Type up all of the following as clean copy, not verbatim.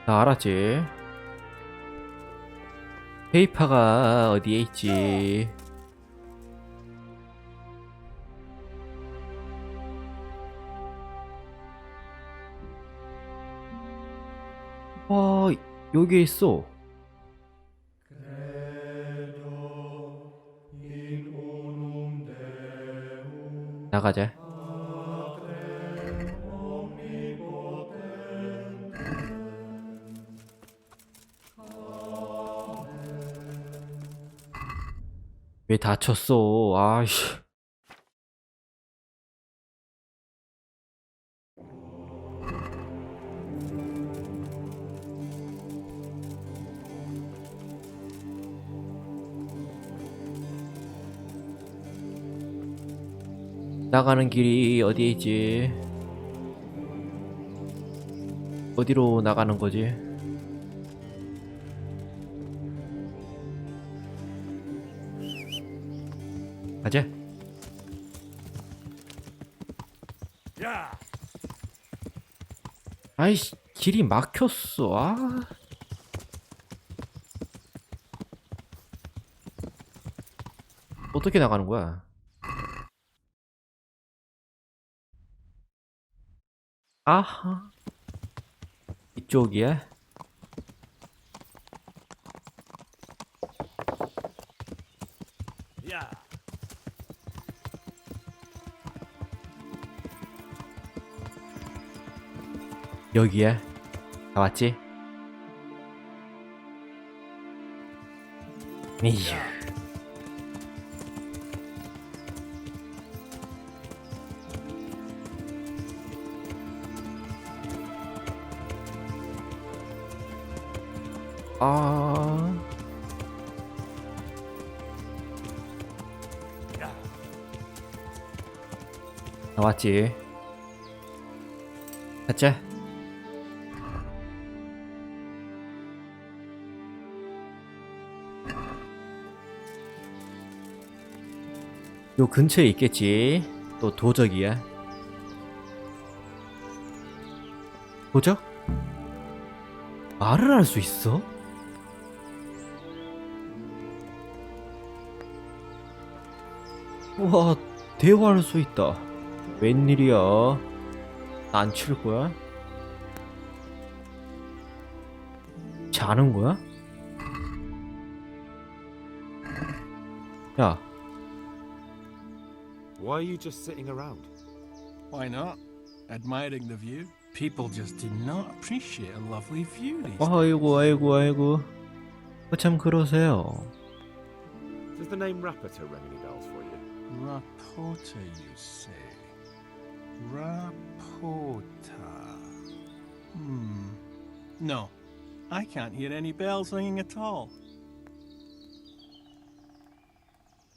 나 알았지. 페이퍼가 어디에 있지? 여기에 있어. 나가자. 왜 다쳤어? 아이씨. 나가는 길이 어디에 있지? 어디로 나가는 거지? 가자. 아이씨, 길이 막혔어. 아. 어떻게 나가는 거야? 아하. 이쪽이야? 여기야? 다 왔지? 이휴. 아. 나왔지. 가자. 요 근처에 있겠지. 또 도적이야. 도적? 말을 할 수 있어? 우와, 대화할 수 있다. 웬일이야? 안 칠 거야? 자는 거야? 야, Why are you just sitting around? Why not? Admiring the view. People just do not appreciate a lovely view these days. 아이고. 참 그러세요. Does the name Rapiter ring any bells for you? Rapota, you say? Rapota. No, I can't hear any bells ringing at all.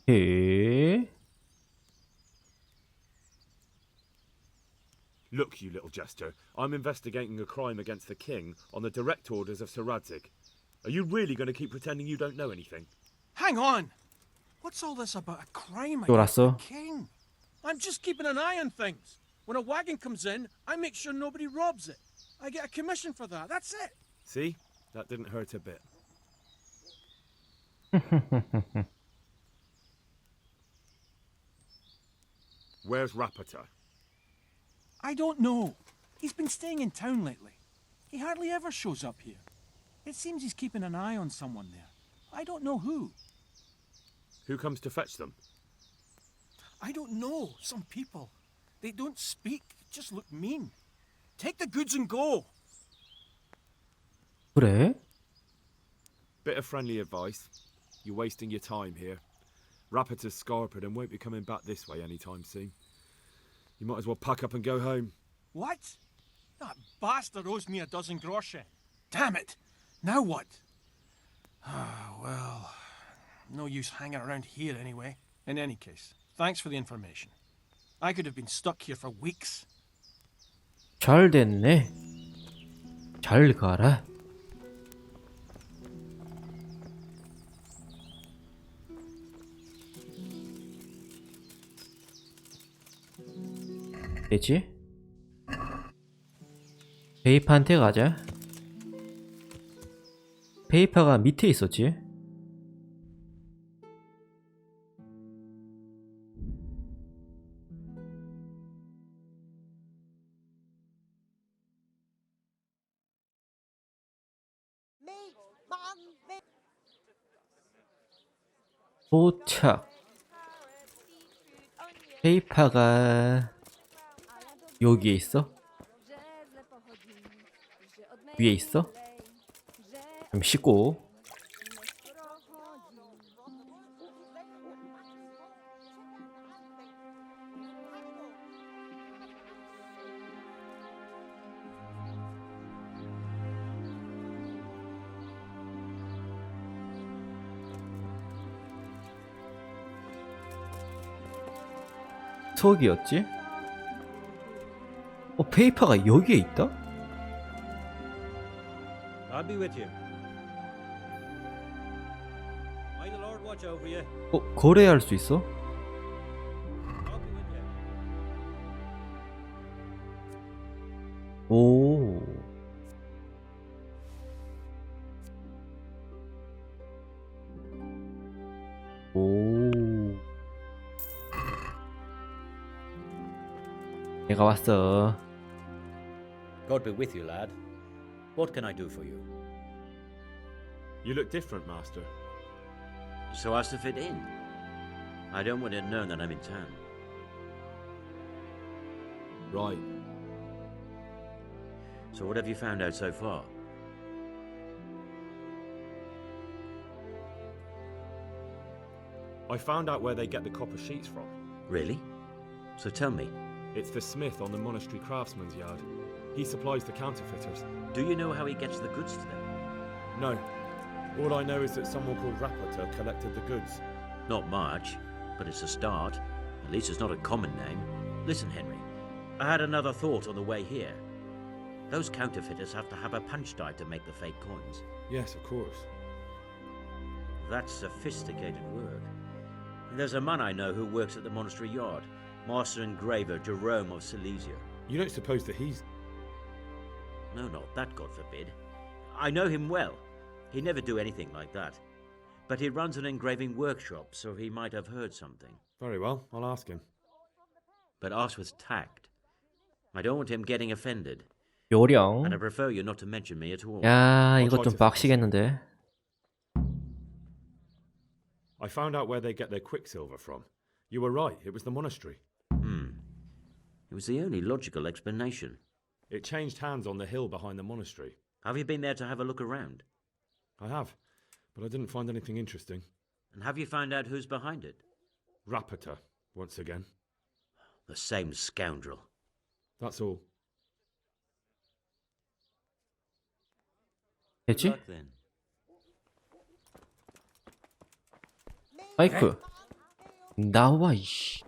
에? Look, you little jester, I'm investigating a crime against the king on the direct orders of Sir Radzig. Are you really going to keep pretending you don't know anything? Hang on! What's all this about a crime against 놀았어? the king? I'm just keeping an eye on things. When a wagon comes in, I make sure nobody robs it. I get a commission for that, that's it. See? That didn't hurt a bit. Where's Rapiter? I don't know. He's been staying in town lately. He hardly ever shows up here. It seems he's keeping an eye on someone there. I don't know who. Who comes to fetch them? I don't know. Some people. They don't speak, just look mean. Take the goods and go. 그래? Bit of friendly advice. You're wasting your time here. Rapiter's scarpered and won't be coming back this way anytime soon. You might as well pack up and go home. What? That bastard owes me a dozen groschen. Damn it! Now what? Ah, well, no use hanging around here anyway. In any case, thanks for the information. I could have been stuck here for weeks. 잘 됐네. 잘 가라. 되지? 베이프한테 가자. 페이퍼가 밑에 있었지? 도착. 페이퍼가 여기에 있어? 위에 있어? 좀 씻고. 저기였지? 페이퍼가 여기에 있다? I'll be with you. May the Lord watch over you. 거래할 수 있어? I'll be with you. 오. 오. 내가 왔어. God be with you, lad. What can I do for you? You look different, Master. So as to fit in. I don't want it known that I'm in town. Right. So what have you found out so far? I found out where they get the copper sheets from. Really? So tell me, It's the smith on the monastery craftsman's yard. He supplies the counterfeiters. do you know how he gets the goods to them? No. All I know is that someone called Rapporteur collected the goods. Not much, but it's a start. At least it's not a common name. Listen, Henry, I had another thought on the way here. Those counterfeiters have to have a punch die to make the fake coins. Yes, of course. That's sophisticated work. There's a man I know who works at the monastery yard, master engraver Jerome of Silesia. You don't suppose that he's... No, not that, God forbid. I know him well. He'd never do anything like that. But he runs an engraving workshop, so he might have heard something. Very well, I'll ask him. But ask with tact. I don't want him getting offended. 요령. And I prefer you not to mention me at all. 야, 이거 좀 빡시겠는데. I found out where they get their quicksilver from. You were right, it was the monastery. It was the only logical explanation. It changed hands on the hill behind the monastery. Have you been there to have a look around? I have, but I didn't find anything interesting. And have you found out who's behind it? Rapporteur, once again. The same scoundrel. That's all. Good 됐지? luck then. 마이크. 나와, 이씨.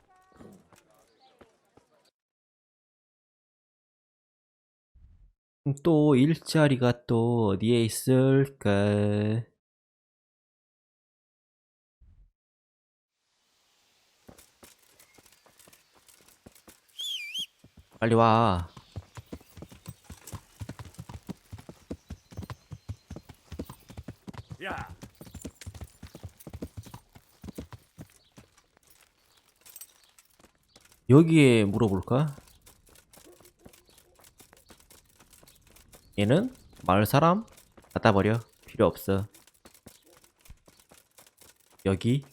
또 일자리가 또 어디에 있을까? 빨리 와. Yeah. 여기에 물어볼까? 얘는 마을 사람? 갖다 버려. 필요 없어. 여기.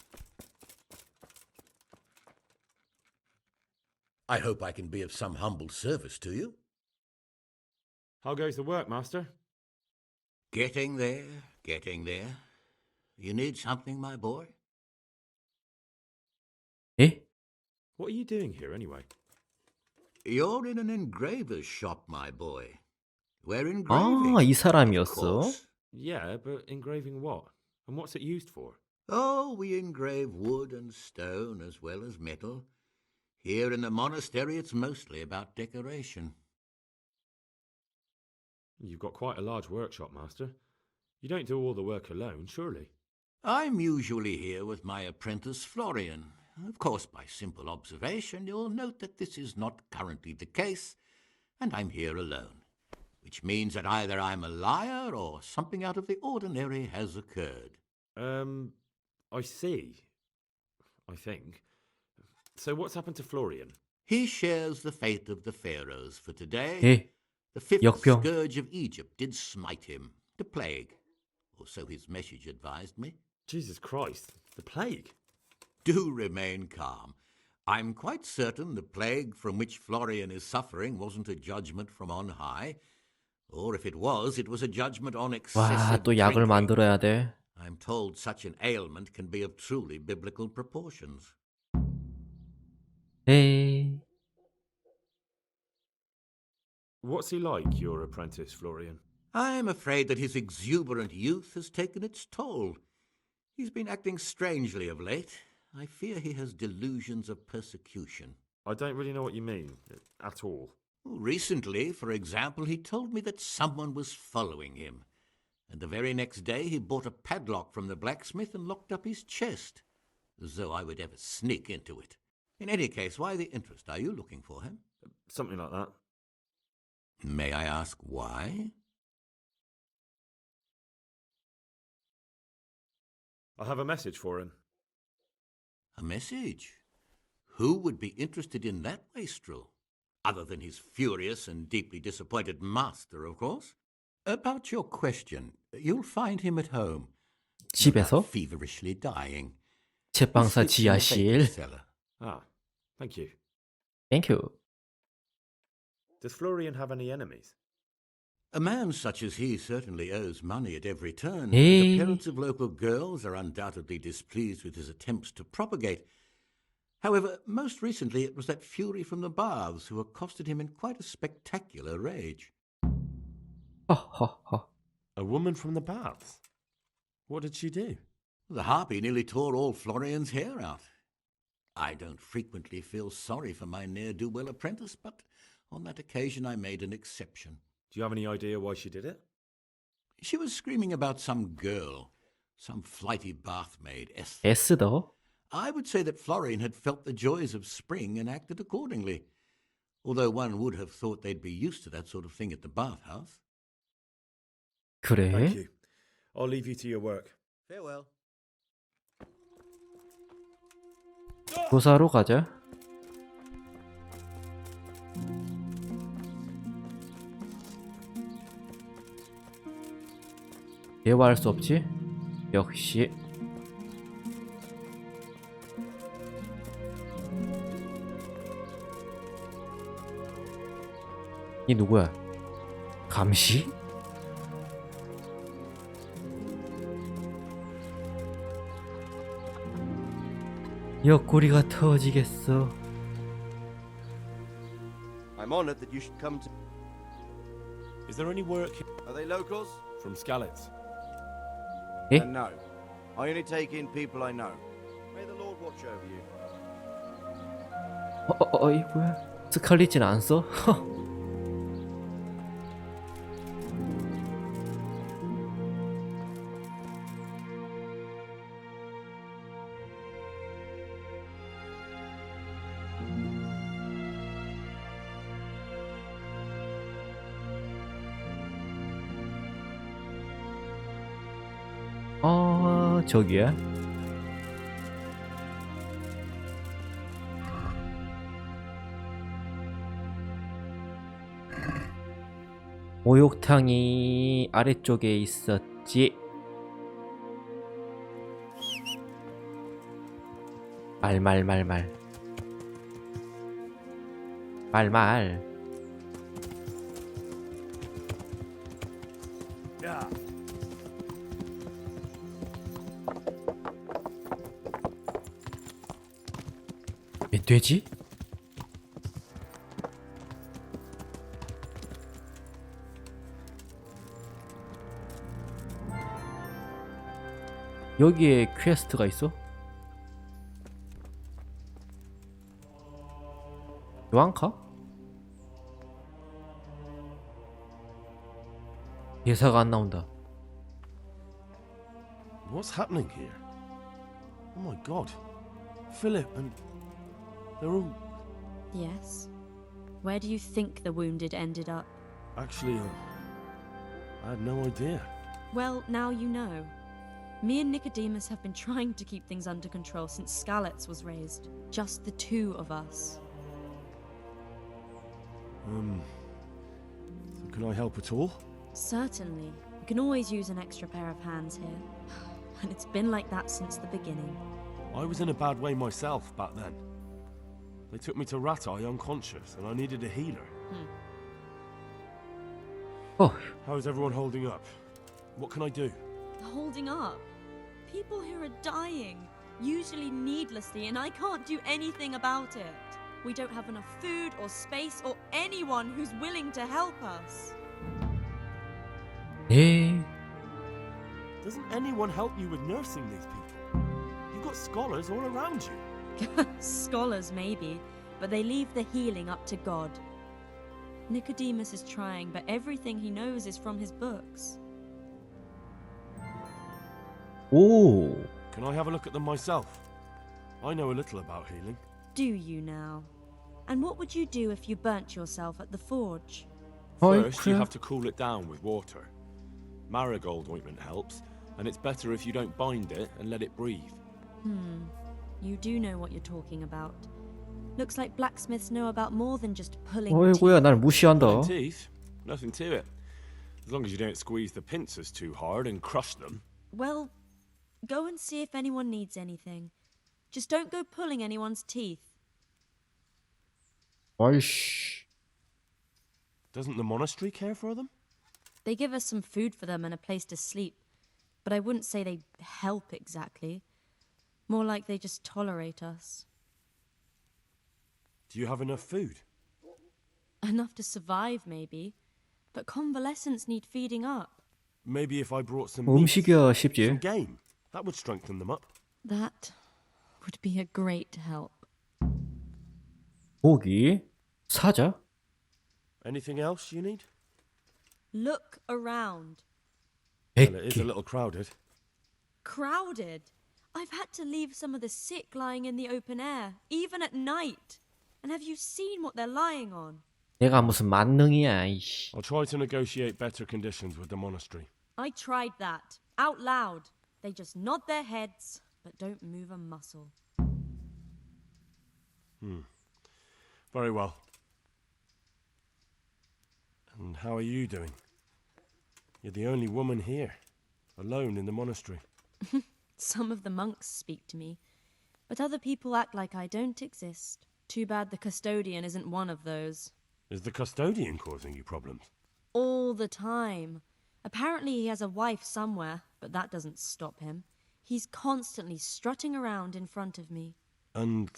I hope I can be of some humble service to you. How goes the work, Master? Getting there, getting there. You need something, my boy? 예? What are you doing here, anyway? You're in an engraver's shop, my boy. We're engraving. 이 of 사람이었어. course. Yeah, but engraving what? And what's it used for? Oh, we engrave wood and stone as well as metal. Here in the monastery, it's mostly about decoration. You've got quite a large workshop, Master. You don't do all the work alone, surely? I'm usually here with my apprentice, Florian. Of course, by simple observation, you'll note that this is not currently the case, and I'm here alone, which means that either I'm a liar or something out of the ordinary has occurred. I see. I think. So what's happened to Florian? He shares the fate of the pharaohs for today. 예, The fifth 역병. scourge of Egypt did smite him, the plague, or so his message advised me. Jesus Christ, the plague. Do remain calm. I'm quite certain the plague from which Florian is suffering wasn't a judgment from on high, or if it was a judgment on 와, excessive 또 약을 drinking. 만들어야 돼. I'm told such an ailment can be of truly biblical proportions. 네. What's he like, your apprentice, Florian? I'm afraid that his exuberant youth has taken its toll. He's been acting strangely of late. I fear he has delusions of persecution. I don't really know what you mean, at all. Recently, for example, he told me that someone was following him. And the very next day he bought a padlock from the blacksmith and locked up his chest, as though I would ever sneak into it. In any case, why the interest? Are you looking for him? Something like that. May I ask why? I have a message for him. A message? Who would be interested in that wastrel? Other than his furious and deeply disappointed master, of course. About your question, you'll find him at home. 집에서? Feverishly dying. 제빵사 He sleeps in the 지하실. vacant cellar. Ah, thank you. 땡큐. Does Florian have any enemies? A man such as he certainly owes money at every turn. Hey. The parents of local girls are undoubtedly displeased with his attempts to propagate. However, most recently it was that fury from the baths who accosted him in quite a spectacular rage. 허허허. A woman from the baths? What did she do? The harpy nearly tore all Florian's hair out. I don't frequently feel sorry for my ne'er-do-well apprentice, but on that occasion I made an exception. Do you have any idea why she did it? She was screaming about some girl, some flighty bathmaid, Esther. 에스더? I would say that Florian had felt the joys of spring and acted accordingly, although one would have thought they'd be used to that sort of thing at the bathhouse. 그래? Thank you. I'll leave you to your work. Farewell. 조사로 가자. 대화할 수 없지? 역시. 이 누구야? 감시? 옆구리가 터지겠어. I'm honored that you should come to. Is there any work here? Are they locals? From Skalitz. Eh? No. I only take in people I know. May the Lord watch over you. 어이구야. 스칼리진 안 써? 허. 저기야? 목욕탕이 아래쪽에 있었지. 말. 왜 되지? 여기에 퀘스트가 있어? 요한카? 예사가 안 나온다. What's happening here? Oh my god. Philip and... they're all... Yes. Where do you think the wounded ended up? Actually, I had no idea. Well, now you know. Me and Nicodemus have been trying to keep things under control since Skalitz was raised. Just the two of us. So can I help at all? Certainly. We can always use an extra pair of hands here. And it's been like that since the beginning. I was in a bad way myself back then. They took me to Ratai unconscious, and I needed a healer. Oh, How's everyone holding up? What can I do? Holding up. People here are dying, usually needlessly, and I can't do anything about it. We don't have enough food or space or anyone who's willing to help us. 예. Doesn't anyone help you with nursing these people? You've got scholars all around you. Scholars, maybe, but they leave the healing up to God. Nicodemus is trying, but everything he knows is from his books. 오. Can I have a look at them myself? I know a little about healing. Do you now? And what would you do if you burnt yourself at the forge? First, you 어이쿠야. have to cool it down with water. Marigold ointment helps, and it's better if you don't bind it and let it breathe. You do know what you're talking about. Looks like blacksmiths know about more than just pulling 어이구야, 날 무시한다. Pulling teeth, nothing to it. As long as you don't squeeze the pincers too hard and crush them. Well, go and see if anyone needs anything. Just don't go pulling anyone's teeth. 아이씨. Doesn't the monastery care for them? They give us some food for them and a place to sleep, but I wouldn't say they help exactly. More like they just tolerate us. Do you have enough food? Enough to survive, maybe. But convalescents need feeding up. Maybe if I brought some meat, 음식이야 some 쉽지. game, that would strengthen them up. That would be a great help. 고기, 사자. Anything else you need? Look around. Well, it is a 백기. little crowded. Crowded. I've had to leave some of the sick lying in the open air, even at night. And have you seen what they're lying on? 내가 무슨 만능이야. 이씨. I'll try to negotiate better conditions with the monastery. I tried that, out loud. They just nod their heads, but don't move a muscle. Very well. And how are you doing? You're the only woman here, alone in the monastery. Some of the monks speak to me, but other people act like I don't exist. Too bad the custodian isn't one of those. Is the custodian causing you problems? All the time. Apparently he has a wife somewhere, but that doesn't stop him. He's constantly strutting around in front of me. And,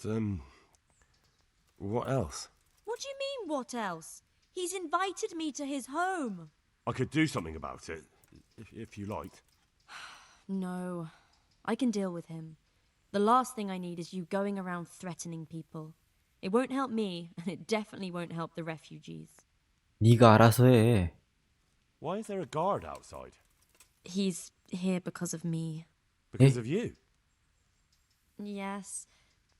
what else? What do you mean, what else? He's invited me to his home. I could do something about it, if you liked. No, I can deal with him. The last thing I need is you going around threatening people. It won't help me, and it definitely won't help the refugees. 네가 알아서 해. Why is there a guard outside? He's here because of me. Because of you? Yes.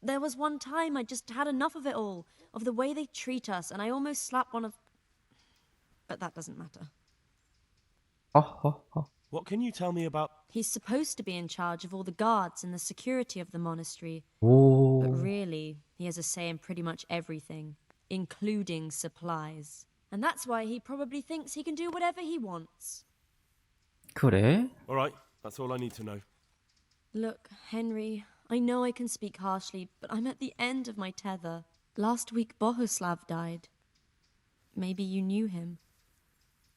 There was one time I just had enough of it all, of the way they treat us, and I almost slapped one of... But that doesn't matter. 허허허. What can you tell me about... He's supposed to be in charge of all the guards and the security of the monastery. 오. But really, he has a say in pretty much everything, including supplies. And that's why he probably thinks he can do whatever he wants. 그래? All right, that's all I need to know. Look, Henry, I know I can speak harshly, but I'm at the end of my tether. Last week, Bohuslav died. Maybe you knew him.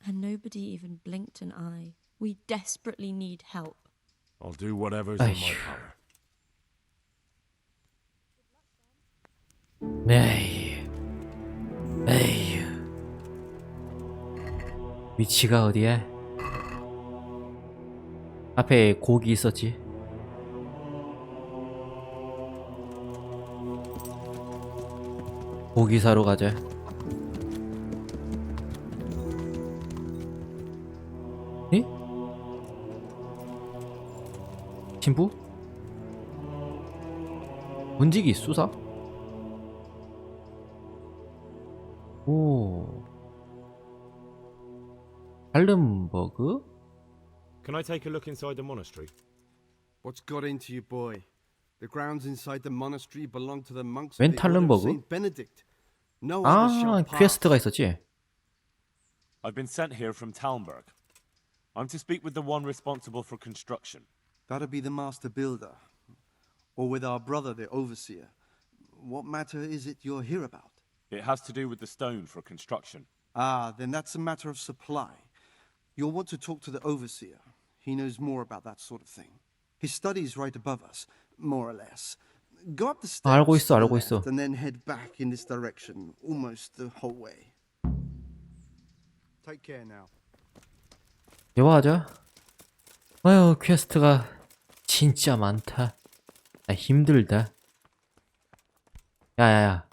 And nobody even blinked an eye. We desperately need help. I'll do whatever's in my 아휴. power. 에이. 에이. 위치가 어디야? 앞에 고기 있었지. 고기 사러 가자. 에? 신부? 문지기 수사? 오. 할른버그? Can I take a look inside the monastery? What's got into you, boy? The grounds inside the monastery belong to the monks 웬 of the Order of 탈른버그? Saint Benedict. No others 아, shall pass. 퀘스트가 있었지. I've been sent here from Talmberg. I'm to speak with the one responsible for construction. That'd be the master builder, or with our brother, the overseer. What matter is it you're here about? It has to do with the stone for construction. Ah, then that's a matter of supply. You'll want to talk to the overseer. He knows more about that sort of thing. His study's right above us, more or less. Go up the steps 알고 있어, to the 알고 있어. left and then head back in this direction, almost the whole way. Take care now. 대화하자. 아유, 퀘스트가 진짜 많다. 나 힘들다. 야야야.